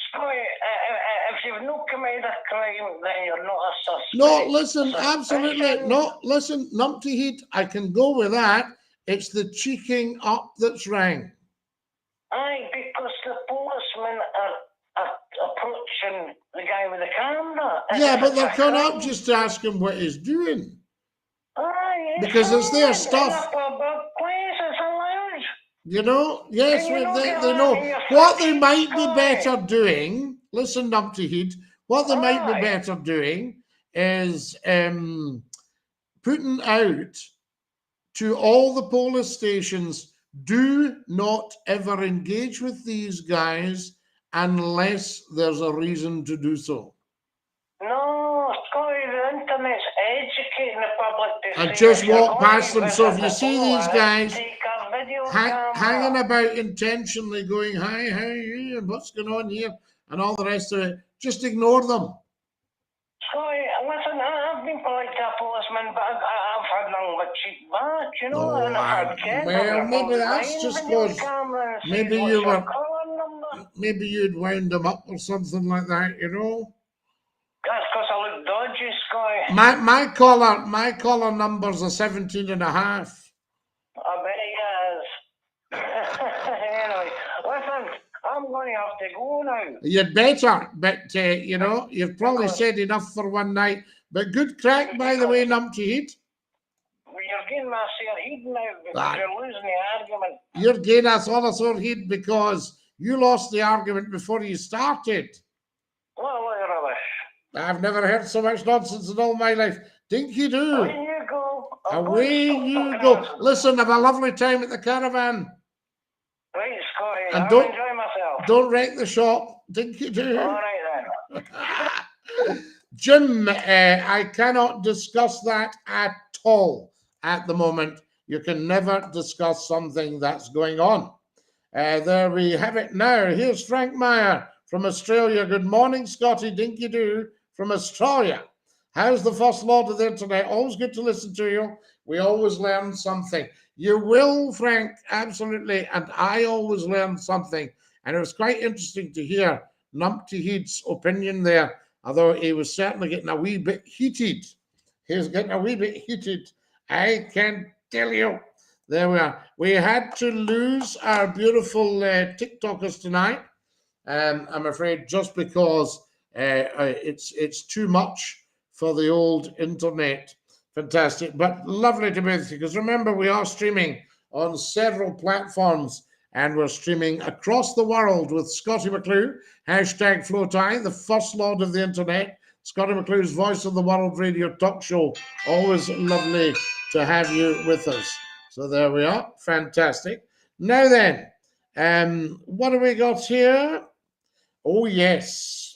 Scotty, if you've not committed a crime, then you're not a suspect. No, listen, absolutely. No, listen, numpty heat, I can go with that. It's the cheeking up that's rang. Aye, because the policemen are approaching the guy with the camera. Yeah, but they're coming up just to ask him what he's doing. Aye, because it's their in stuff. a public place, it's allowed. You know, yes, Can you not they get know. that in your What they fucking might be story? better doing, listen, numpty heat, what they might be Aye. better doing is putting out to all the police stations, do not ever engage with these guys unless there's a reason to do so. No, Scotty, the internet's educating the public to I say just if you're walk going past to them. So if visit you the see these police, guys take a video camera. hanging about intentionally going, hi, how are you, and what's going on here, and all the rest of it, just ignore them. Scotty, listen, I've been polite to a policeman, but I've had nothing but cheek back, you know, and I've had kids. Well, maybe that's just because maybe you'd wound them up or something like that, you know. That's because I look dodgy, Scotty. My collar number's a 17 and a half. I bet he has. Anyway, listen, I'm going to have to go now. You'd better, but you know, you've probably said enough for one night. But good crack, by the way, numpty heat. You're getting my sore head now because you're losing the argument. You're getting us all a sore head because you lost the argument before you started. Well, look at rubbish. I've never heard so much nonsense in all my life. Dinky do. Away you go. Away you go. Listen, have a lovely time at the caravan. Right, Scotty. And I'll enjoy myself. Don't wreck the shop. Dinky do. All right then. Jim, I cannot discuss that at all at the moment. You can never discuss something that's going on. There we have it now. Here's Frank Meyer from Australia. Good morning, Scotty Dinky Doo from Australia. How's the First Lord of the Internet? Always good to listen to you. We always learn something. You will, Frank, absolutely. And I always learn something. And it was quite interesting to hear Numpty Heat's opinion there, although he was certainly getting a wee bit heated. He was getting a wee bit heated. I can tell you. There we are. We had to lose our beautiful TikTokers tonight. I'm afraid just because it's too much for the old internet. Fantastic, but lovely to be with you. Because remember, we are streaming on several platforms, and we're streaming across the world with Scottie McClue, hashtag FlowTie, the First Lord of the Internet. Scottie McClue's Voice of the World radio talk show. Always lovely to have you with us. So there we are. Fantastic. Now then, what have we got here? Oh, yes.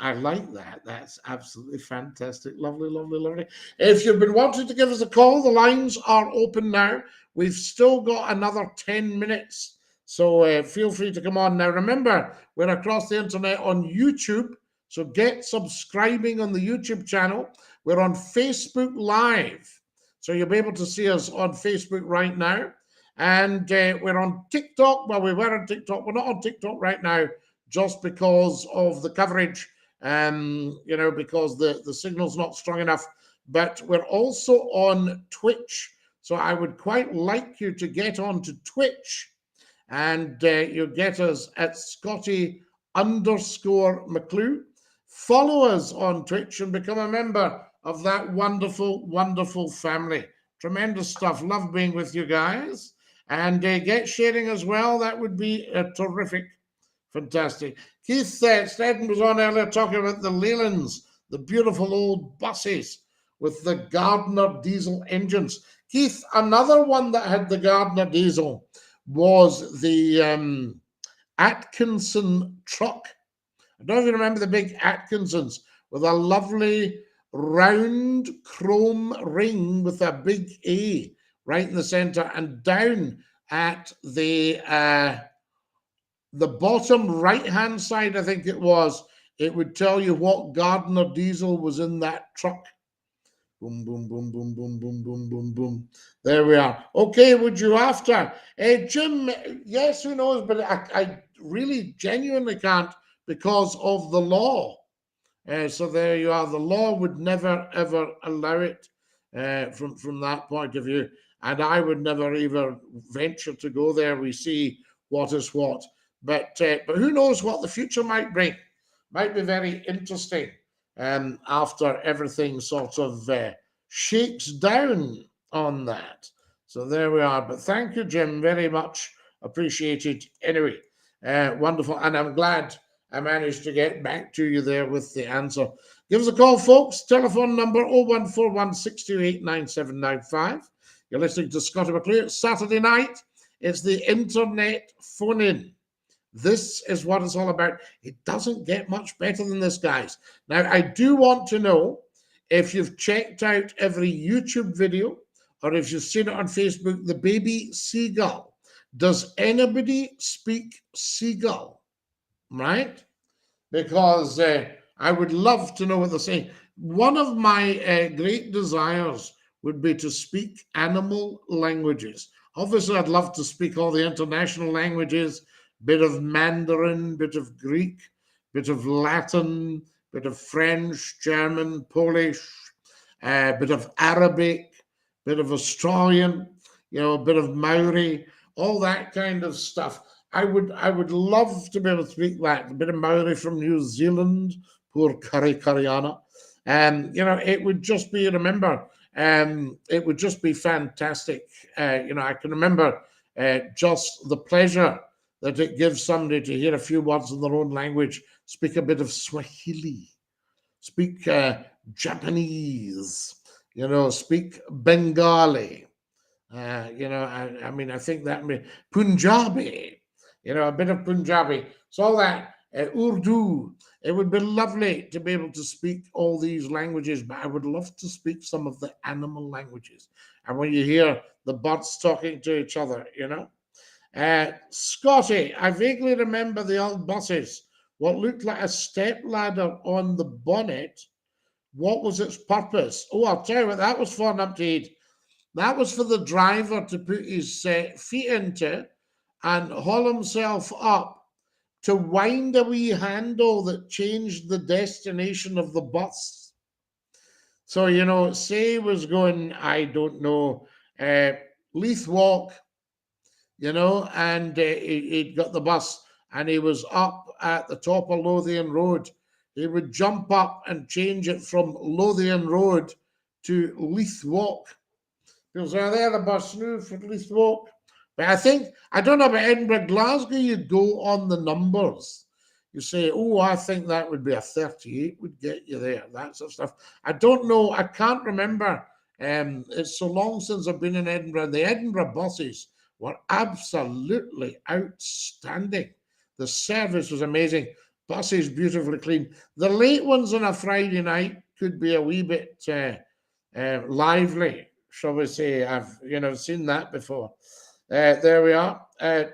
I like that. That's absolutely fantastic. Lovely, lovely, lovely. If you've been wanting to give us a call, the lines are open now. We've still got another 10 minutes. So feel free to come on. Now, remember, we're across the internet on YouTube. So get subscribing on the YouTube channel. We're on Facebook Live. So you'll be able to see us on Facebook right now. And we're on TikTok. Well, we were on TikTok. We're not on TikTok right now just because of the coverage, you know, because the signal's not strong enough. But we're also on Twitch. So I would quite like you to get onto Twitch. And you'll get us at Scottie_McClue. Follow us on Twitch and become a member of that wonderful, wonderful family. Tremendous stuff. Love being with you guys. And get sharing as well. That would be terrific. Fantastic. Keith Stedden was on earlier talking about the Leylands, the beautiful old buses with the Gardner diesel engines. Keith, another one that had the Gardner diesel was the Atkinson truck. I don't know if you remember the big Atkinsons with a lovely round chrome ring with a big A right in the center, and down at the bottom right-hand side, I think it was, it would tell you what Gardner diesel was in that truck. Boom, boom, boom, boom, boom, boom, boom, boom, boom. There we are. Okay, would you after? Jim, yes, who knows? But I really genuinely can't because of the law. So there you are. The law would never, ever allow it from that point of view. And I would never even venture to go there. We see what is what. But who knows what the future might bring? Might be very interesting after everything sort of shakes down on that. So there we are. But thank you, Jim, very much appreciated. Anyway, wonderful. And I'm glad I managed to get back to you there with the answer. Give us a call, folks. Telephone number 0141 628 9795. You're listening to Scottie McClue. It's Saturday night. It's the internet phone-in. This is what it's all about. It doesn't get much better than this, guys. Now, I do want to know if you've checked out every YouTube video or if you've seen it on Facebook, the baby seagull. Does anybody speak seagull? Right? Because I would love to know what they're saying. One of my great desires would be to speak animal languages. Obviously, I'd love to speak all the international languages, bit of Mandarin, bit of Greek, bit of Latin, bit of French, German, Polish, bit of Arabic, bit of Australian, a bit of Maori, all that kind of stuff. I would love to be able to speak that. A bit of Maori from New Zealand, poor Kariana. It would just be, remember, it would just be fantastic. I can remember just the pleasure that it gives somebody to hear a few words in their own language, speak a bit of Swahili, speak Japanese, speak Bengali. I think that may Punjabi, a bit of Punjabi. So all that Urdu. It would be lovely to be able to speak all these languages, but I would love to speak some of the animal languages. And when you hear the birds talking to each other, Scottie, I vaguely remember the old buses. What looked like a step ladder on the bonnet. What was its purpose? Oh, I'll tell you what that was for, Numpty. That was for the driver to put his feet into and haul himself up to wind a wee handle that changed the destination of the bus. So, say he was going, I don't know, Leith Walk, and he'd got the bus and he was up at the top of Lothian Road. He would jump up and change it from Lothian Road to Leith Walk. People say, there the bus now for Leith Walk. But I don't know about Edinburgh, Glasgow, you go on the numbers. You say, oh, I think that would be a 38 would get you there, that sort of stuff. I don't know, I can't remember. It's so long since I've been in Edinburgh. The Edinburgh buses were absolutely outstanding. The service was amazing. Buses beautifully clean. The late ones on a Friday night could be a wee bit lively, shall we say. I've seen that before. There we are.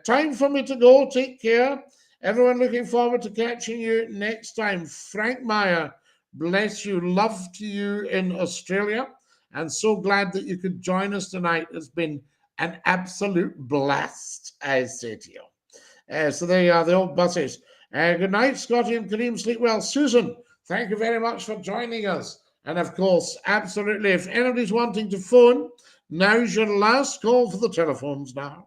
Time for me to go. Take care. Everyone looking forward to catching you next time. Frank Meyer, bless you. Love to you in Australia. And so glad that you could join us tonight. It's been an absolute blast, I say to you. So there you are, the old buses. Good night, Scottie and Kareem. Sleep well. Susan, thank you very much for joining us. And of course, absolutely, if anybody's wanting to phone, now's your last call for the telephones now.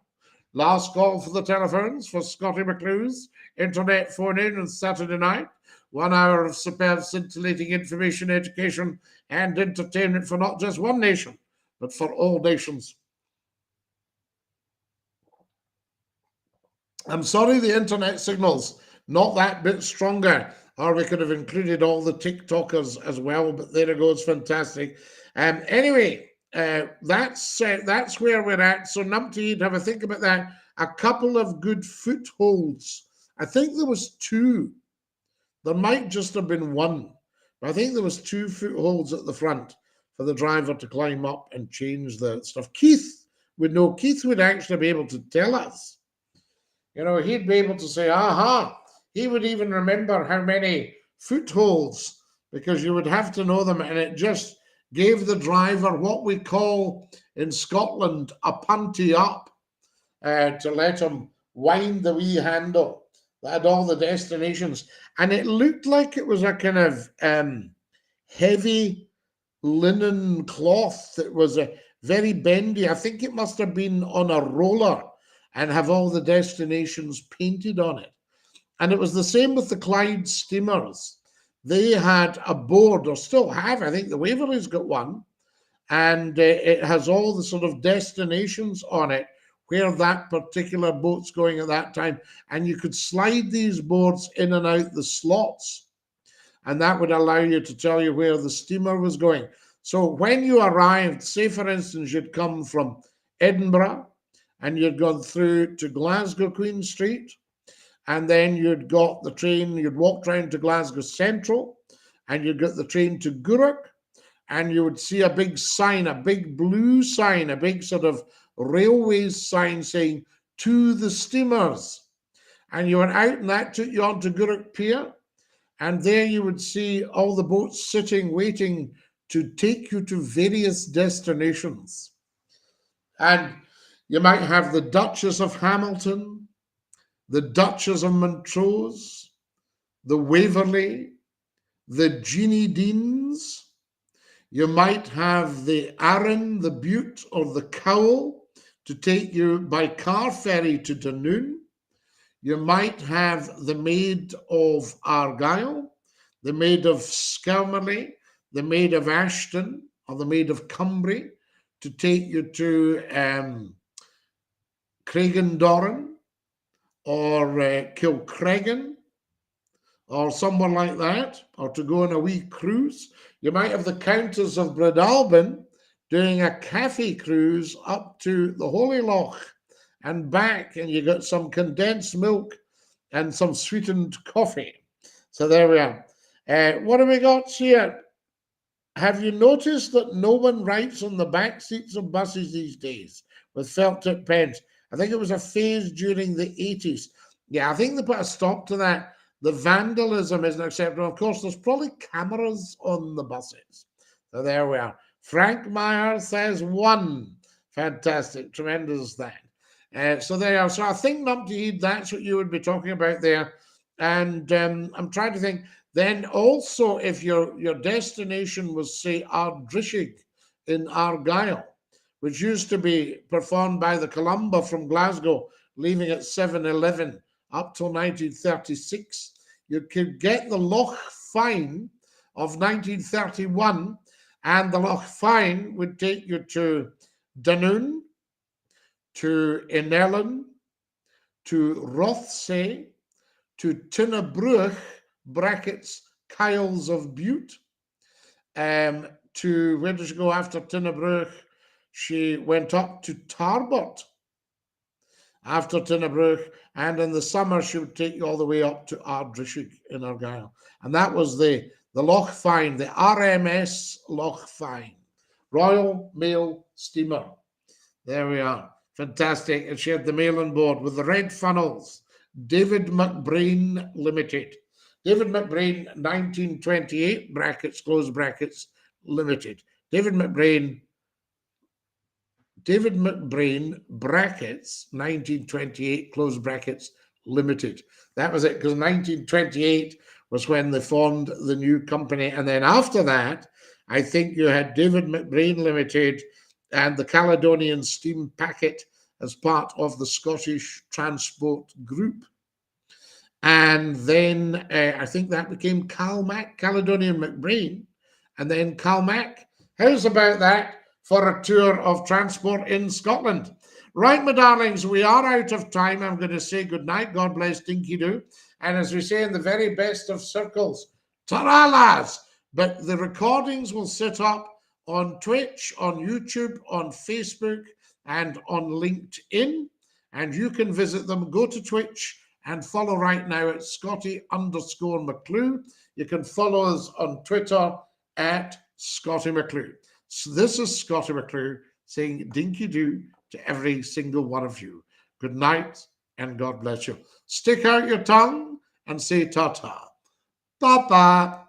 Last call for the telephones for Scottie McClue's internet phone-in on Saturday night. 1 hour of superb, scintillating information, education, and entertainment for not just one nation, but for all nations. I'm sorry, the internet signal's not that bit stronger, or we could have included all the TikTokers as well, but there it goes, fantastic. Anyway, that's where we're at. So Numpty, have a think about that. A couple of good footholds. I think there was two. There might just have been one, but I think there was two footholds at the front for the driver to climb up and change the stuff. Keith would know. Keith would actually be able to tell us. He'd be able to say, aha. He would even remember how many footholds, because you would have to know them, and it just gave the driver what we call in Scotland a punty up, to let him wind the wee handle that had all the destinations. And it looked like it was a kind of heavy linen cloth that was a very bendy. I think it must have been on a roller and have all the destinations painted on it. And it was the same with the Clyde steamers. They had a board, or still have, I think the Waverley's got one, and it has all the sort of destinations on it where that particular boat's going at that time. And you could slide these boards in and out the slots, and that would allow you to tell you where the steamer was going. So when you arrived, say for instance, you'd come from Edinburgh and you'd gone through to Glasgow Queen Street, and then you'd got the train, you'd walked round to Glasgow Central, and you'd got the train to Gourock, and you would see a big sign, a big blue sign, a big sort of railways sign saying, "To the steamers." And you went out and that took you on to Gourock Pier. And there you would see all the boats sitting, waiting to take you to various destinations. And you might have the Duchess of Hamilton, the Duchess of Montrose, the Waverley, the Jeannie Deans. You might have the Arran, the Bute, or the Cowell to take you by car ferry to Dunoon. You might have the Maid of Argyll, the Maid of Skelmerley, the Maid of Ashton, or the Maid of Cumbria to take you to Craigendoran or Kilcreggan or somewhere like that, or to go on a wee cruise. You might have the Countess of Breadalbane doing a cafe cruise up to the Holy Loch and back, and you got some condensed milk and some sweetened coffee. So there we are. What have we got here? Have you noticed that no one writes on the back seats of buses these days with felt tip pens? I think it was a phase during the 80s. Yeah, I think they put a stop to that. The vandalism isn't acceptable. Of course, there's probably cameras on the buses. So there we are. Frank Meyer says 1. Fantastic, tremendous that. So there you are. So I think, Numpty, that's what you would be talking about there. And I'm trying to think. Then also, if your destination was, say, Ardrishig in Argyll, which used to be performed by the Columba from Glasgow, leaving at 7:11 up till 1936, you could get the Loch Fyne of 1931, and the Loch Fyne would take you to Dunoon, to Inellin, to Rothsay, to Tinnabruch, brackets, Kyles of Bute, to, where did she go after Tinnabruch? She went up to Tarbert after Tinnabruch, and in the summer she would take you all the way up to Ardrishig in Argyll. And that was the Loch Fyne, the RMS Loch Fyne, Royal Mail Steamer. There we are. Fantastic. And she had the mail on board with the red funnels. David McBrain Limited. David McBrain, 1928, brackets, close brackets, Limited. David McBrain, brackets, 1928, close brackets, Limited. That was it, because 1928 was when they formed the new company. And then after that, I think you had David McBrain Limited and the Caledonian Steam Packet as part of the Scottish Transport Group. And then I think that became Calmac, Caledonian McBrain, and then Calmac. How's about that for a tour of transport in Scotland? Right, my darlings, we are out of time. I'm going to say good night. God bless Dinky Doo. And as we say in the very best of circles, ta-ra, lads. But the recordings will sit up on Twitch, on YouTube, on Facebook, and on LinkedIn. And you can visit them. Go to Twitch and follow right now at Scottie_McClue. You can follow us on Twitter at Scottie McClue. So this is Scottie McClue saying dinky doo to every single one of you. Good night and God bless you. Stick out your tongue and say ta-ta. Ta-ta.